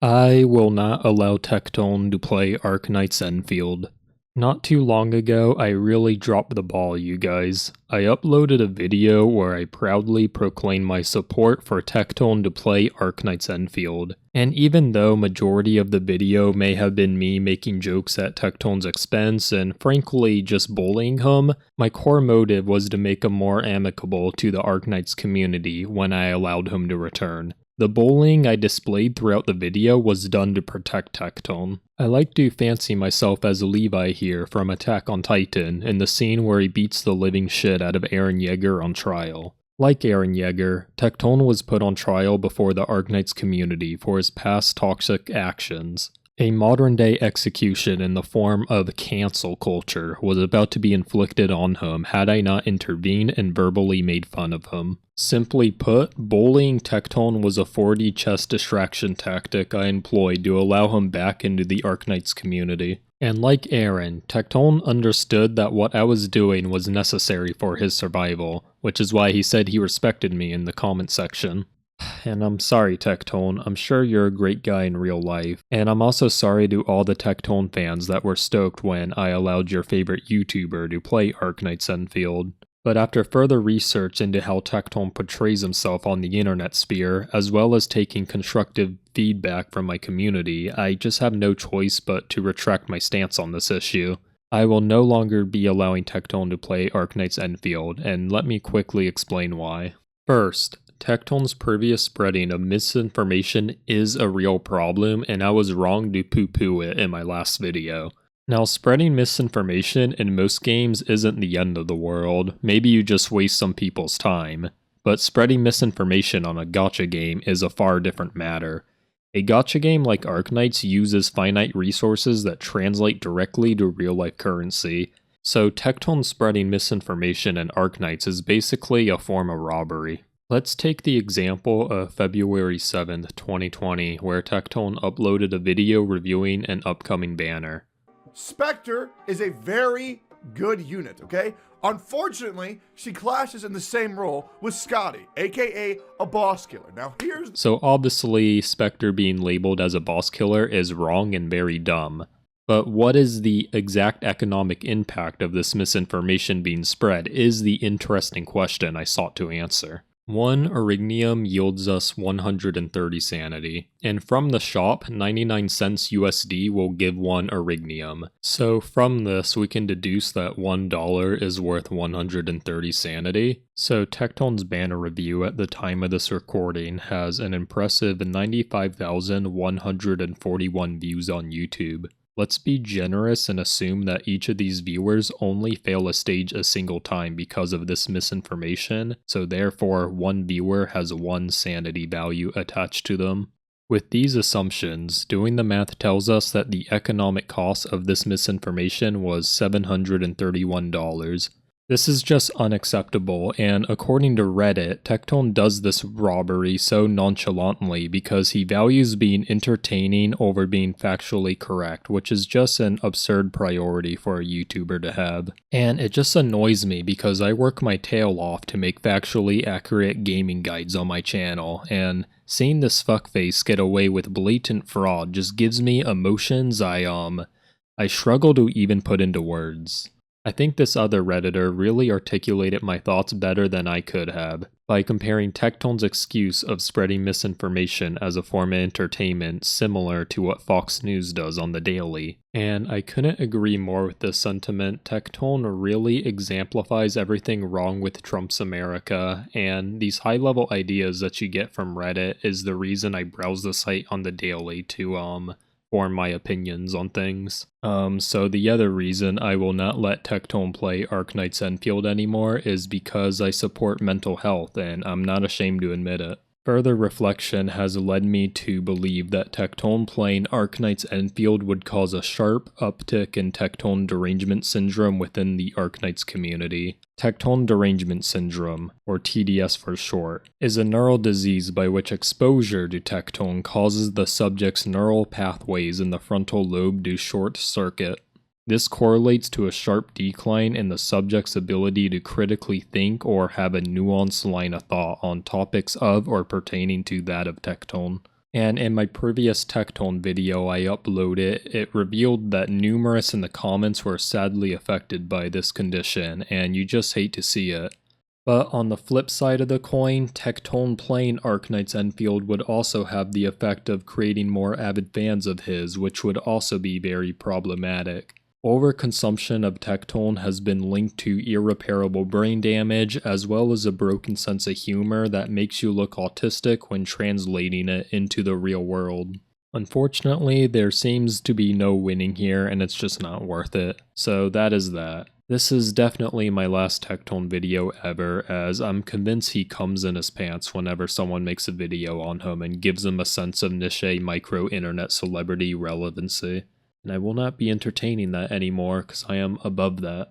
I will not allow Tectone to play Arknights Endfield. Not too long ago, I really dropped the ball, you guys. I uploaded a video where I proudly proclaimed my support for Tectone to play Arknights Endfield. And even though majority of the video may have been me making jokes at Tectone's expense and frankly just bullying him, my core motive was to make him more amicable to the Arknights community when I allowed him to return. The bullying I displayed throughout the video was done to protect Tectone. I like to fancy myself as Levi here from Attack on Titan in the scene where he beats the living shit out of Eren Yeager on trial. Like Eren Yeager, Tectone was put on trial before the Arknights community for his past toxic actions. A modern-day execution in the form of cancel culture was about to be inflicted on him had I not intervened and verbally made fun of him. Simply put, bullying Tectone was a 4D chess distraction tactic I employed to allow him back into the Arknights community. And like Eren, Tectone understood that what I was doing was necessary for his survival, which is why he said he respected me in the comment section. And I'm sorry, Tectone, I'm sure you're a great guy in real life. And I'm also sorry to all the Tectone fans that were stoked when I allowed your favorite YouTuber to play Arknights Endfield. But after further research into how Tectone portrays himself on the internet sphere, as well as taking constructive feedback from my community, I just have no choice but to retract my stance on this issue. I will no longer be allowing Tectone to play Arknights Endfield, and let me quickly explain why. First, Tectone's previous spreading of misinformation is a real problem, and I was wrong to poo-poo it in my last video. Now, spreading misinformation in most games isn't the end of the world, maybe you just waste some people's time. But spreading misinformation on a gacha game is a far different matter. A gacha game like Arknights uses finite resources that translate directly to real-life currency, so Tectone spreading misinformation in Arknights is basically a form of robbery. Let's take the example of February 7th, 2020, where Tectone uploaded a video reviewing an upcoming banner. Spectre is a very good unit, okay? Unfortunately, she clashes in the same role with Scotty, aka a boss killer. Now here's... So obviously, Spectre being labeled as a boss killer is wrong and very dumb. But what is the exact economic impact of this misinformation being spread is the interesting question I sought to answer. 1 Erignium yields us 130 sanity, and from the shop, 99 cents USD will give 1 Erignium. So from this, we can deduce that $1 is worth 130 sanity. So Tectone's banner review at the time of this recording has an impressive 95,141 views on YouTube. Let's be generous and assume that each of these viewers only fail a stage a single time because of this misinformation, so therefore one viewer has 1 sanity value attached to them. With these assumptions, doing the math tells us that the economic cost of this misinformation was $731. This is just unacceptable, and according to Reddit, Tectone does this robbery so nonchalantly because he values being entertaining over being factually correct, which is just an absurd priority for a YouTuber to have. And it just annoys me because I work my tail off to make factually accurate gaming guides on my channel, and seeing this fuckface get away with blatant fraud just gives me emotions I struggle to even put into words. I think this other Redditor really articulated my thoughts better than I could have, by comparing Tectone's excuse of spreading misinformation as a form of entertainment similar to what Fox News does on the daily. And I couldn't agree more with this sentiment. Tectone really exemplifies everything wrong with Trump's America, and these high-level ideas that you get from Reddit is the reason I browse the site on the daily to form my opinions on things. So the other reason I will not let Tectone play Arknights Endfield anymore is because I support mental health, and I'm not ashamed to admit it. Further reflection has led me to believe that Tectone playing Arknights Endfield would cause a sharp uptick in Tectone derangement syndrome within the Arknights community. Tectone derangement syndrome, or TDS for short, is a neural disease by which exposure to Tectone causes the subject's neural pathways in the frontal lobe to short circuit. This correlates to a sharp decline in the subject's ability to critically think or have a nuanced line of thought on topics of or pertaining to that of Tectone. And in my previous Tectone video I uploaded, it revealed that numerous in the comments were sadly affected by this condition, and you just hate to see it. But on the flip side of the coin, Tectone playing Arknights Endfield would also have the effect of creating more avid fans of his, which would also be very problematic. Overconsumption of Tectone has been linked to irreparable brain damage, as well as a broken sense of humor that makes you look autistic when translating it into the real world. Unfortunately, there seems to be no winning here, and it's just not worth it. So that is that. This is definitely my last Tectone video ever, as I'm convinced he comes in his pants whenever someone makes a video on him and gives him a sense of niche micro-internet celebrity relevancy. And I will not be entertaining that anymore, because I am above that.